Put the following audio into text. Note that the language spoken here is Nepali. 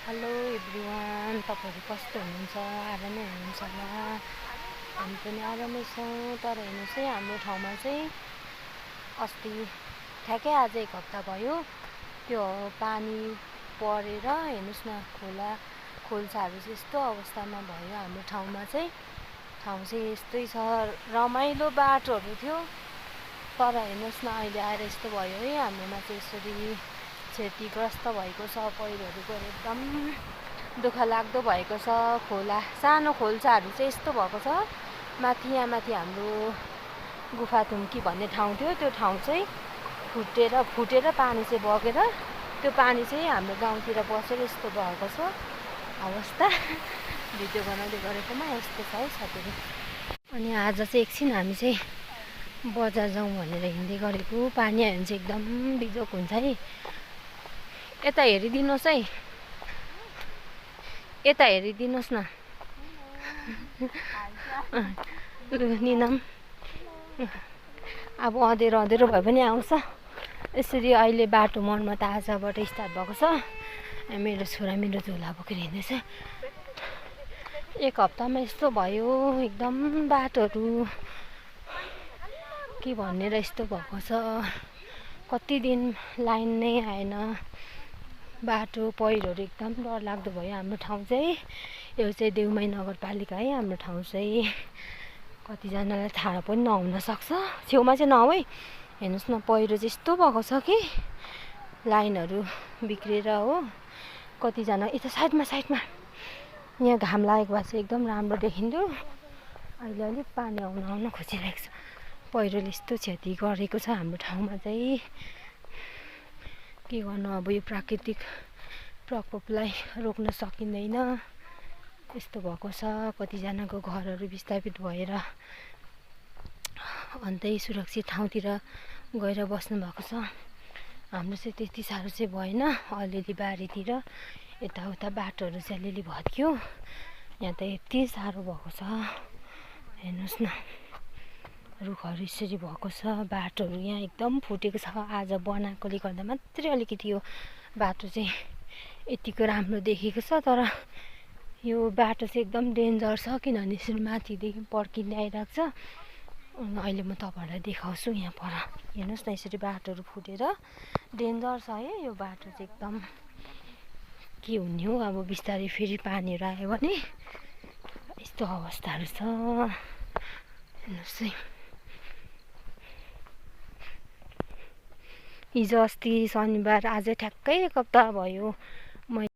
हेलो एभ्रिवान, तपाईँहरू कस्तो हुनुहुन्छ? आरामै हुनुहुन्छ होला। हामी पनि आरामै छौँ। तर हेर्नुहोस् है, हाम्रो ठाउँमा चाहिँ अस्ति ठ्याक्कै आज 1 हप्ता भयो त्यो पानी परेर हेर्नुहोस् न, खोल्साहरू चाहिँ यस्तो अवस्थामा भयो। हाम्रो ठाउँमा चाहिँ ठाउँ चाहिँ यस्तै छ, रमाइलो बाटोहरू थियो। तर हेर्नुहोस् न, अहिले आएर यस्तो भयो है। हाम्रोमा चाहिँ यसरी क्षतिग्रस्त भएको छ, पहिरोहरू गएर एकदम दुःख लाग्दो भएको छ। सानो खोल्साहरू चाहिँ यस्तो भएको छ। यहाँ माथि हाम्रो गुफाथुम्की भन्ने ठाउँ थियो, त्यो ठाउँ चाहिँ फुटेर पानी चाहिँ बगेर त्यो पानी चाहिँ हाम्रो गाउँतिर बसेर यस्तो भएको छ अवस्था। भिडियो बनाउँदै गरेकोमा यस्तो छ है साथीहरू। अनि आज चाहिँ एकछिन हामी चाहिँ बजार जाउँ भनेर हिँड्दै गरेको। पानी आयो भने चाहिँ एकदम बिजोक हुन्छ है। यता हेरिदिनुहोस् है, यता हेरिदिनुहोस् न। निनाम अब अँधेरो भए पनि आउँछ। यसरी अहिले बाटो मर्मत आजबाट स्टार्ट भएको छ। मेरो छोरा मेरो झोला बोकेर हिँड्दैछ। 1 हप्तामा यस्तो भयो, एकदम बाटोहरू के भनेर यस्तो भएको छ। कति दिन लाइन नै आएन। बाटो पहिरोहरू एकदम डरलाग्दो भयो। हाम्रो ठाउँ चाहिँ यो चाहिँ देउमाई नगरपालिका है। हाम्रो ठाउँ चाहिँ कतिजनालाई थाहा पनि नहुन सक्छ। छेउमा चाहिँ नआऊ है। हेर्नुहोस् न, पहिरो चाहिँ यस्तो भएको छ कि लाइनहरू बिग्रेर हो। कतिजना यता साइडमा यहाँ घाम लागेको भए चाहिँ एकदम राम्रो देखिन्थ्यो। अहिले अलिक पानी आउन खोजिरहेको छ। पहिरोले यस्तो क्षति गरेको छ हाम्रो ठाउँमा चाहिँ। के गर्नु अब, यो प्राकृतिक प्रकोपलाई रोक्न सकिँदैन। यस्तो भएको छ। कतिजनाको घरहरू विस्थापित भएर अन्तै सुरक्षित ठाउँतिर गएर बस्नु भएको छ। हाम्रो चाहिँ त्यति साह्रो चाहिँ भएन। अलिअलि बारीतिर यताउता बाटोहरू चाहिँ अलिअलि भत्कियो। यहाँ त यति साह्रो भएको छ। हेर्नुहोस् न, रुखहरू यसरी भएको छ। बाटोहरू यहाँ एकदम फुटेको छ। आज बनाएकोले गर्दा मात्रै अलिकति यो बाटो चाहिँ यतिको राम्रो देखेको छ। तर यो बाटो चाहिँ एकदम डेन्जर छ, किनभने यसरी माथिदेखि पर्किँदै आइरहेको छ। अहिले म तपाईँहरूलाई देखाउँछु। यहाँ पर हेर्नुहोस् न, यसरी बाटोहरू फुटेर डेन्जर छ है। यो बाटो चाहिँ एकदम के हुने हो अब, बिस्तारै फेरि पानीहरू आयो भने यस्तो अवस्थाहरू छ। हेर्नुहोस् है, हिजो अस्ति शनिबार, आज ठ्याक्कै 1 हप्ता भयो।